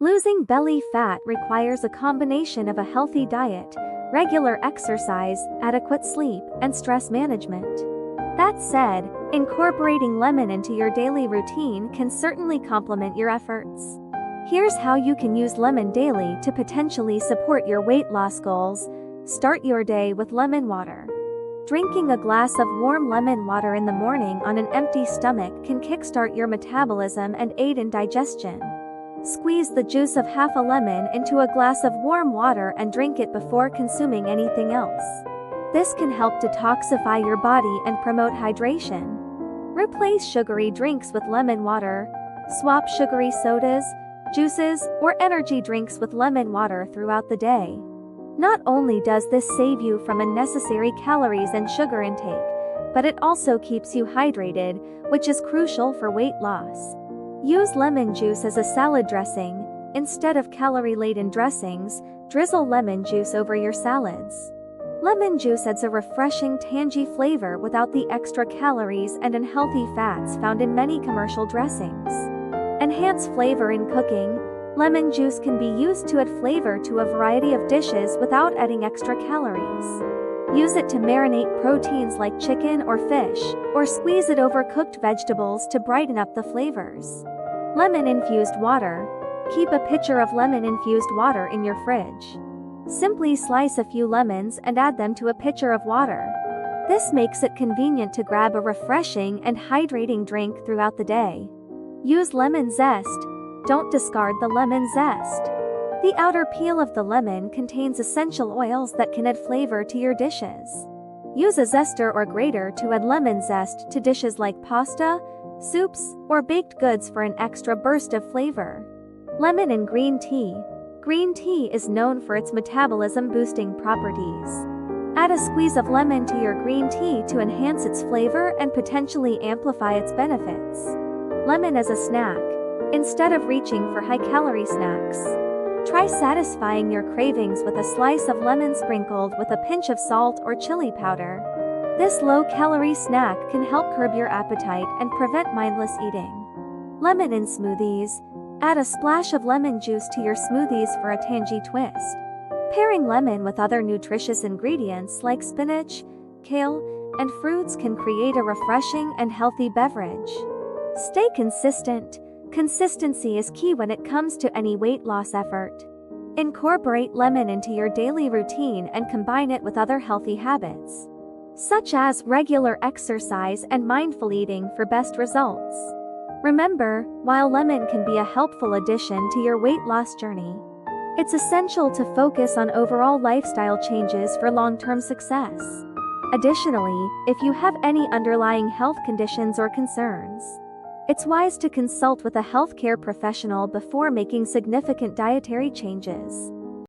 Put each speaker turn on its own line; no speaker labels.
Losing belly fat requires a combination of a healthy diet, regular exercise, adequate sleep, and stress management. That said, incorporating lemon into your daily routine can certainly complement your efforts. Here's how you can use lemon daily to potentially support your weight loss goals. Start your day with lemon water. Drinking a glass of warm lemon water in the morning on an empty stomach can kickstart your metabolism and aid in digestion. Squeeze the juice of half a lemon into a glass of warm water and drink it before consuming anything else. This can help detoxify your body and promote hydration. Replace sugary drinks with lemon water. Swap sugary sodas, juices, or energy drinks with lemon water throughout the day. Not only does this save you from unnecessary calories and sugar intake, but it also keeps you hydrated, which is crucial for weight loss. Use lemon juice as a salad dressing. Instead of calorie-laden dressings, drizzle lemon juice over your salads. Lemon juice adds a refreshing tangy flavor without the extra calories and unhealthy fats found in many commercial dressings. Enhance flavor in cooking. Lemon juice can be used to add flavor to a variety of dishes without adding extra calories. Use it to marinate proteins like chicken or fish, or squeeze it over cooked vegetables to brighten up the flavors. Lemon-infused water. Keep a pitcher of lemon-infused water in your fridge. Simply slice a few lemons and add them to a pitcher of water. This makes it convenient to grab a refreshing and hydrating drink throughout the day. Use lemon zest. Don't discard the lemon zest. The outer peel of the lemon contains essential oils that can add flavor to your dishes. Use a zester or grater to add lemon zest to dishes like pasta, soups, or baked goods for an extra burst of flavor. Lemon in green tea. Green tea is known for its metabolism-boosting properties. Add a squeeze of lemon to your green tea to enhance its flavor and potentially amplify its benefits. Lemon as a snack. Instead of reaching for high-calorie snacks, try satisfying your cravings with a slice of lemon sprinkled with a pinch of salt or chili powder. This low-calorie snack can help curb your appetite and prevent mindless eating. Lemon in smoothies. Add a splash of lemon juice to your smoothies for a tangy twist. Pairing lemon with other nutritious ingredients like spinach, kale, and fruits can create a refreshing and healthy beverage. Stay consistent. Consistency is key when it comes to any weight loss effort. Incorporate lemon into your daily routine and combine it with other healthy habits, such as regular exercise and mindful eating for best results. Remember, while lemon can be a helpful addition to your weight loss journey, it's essential to focus on overall lifestyle changes for long-term success. Additionally, if you have any underlying health conditions or concerns, it's wise to consult with a healthcare professional before making significant dietary changes.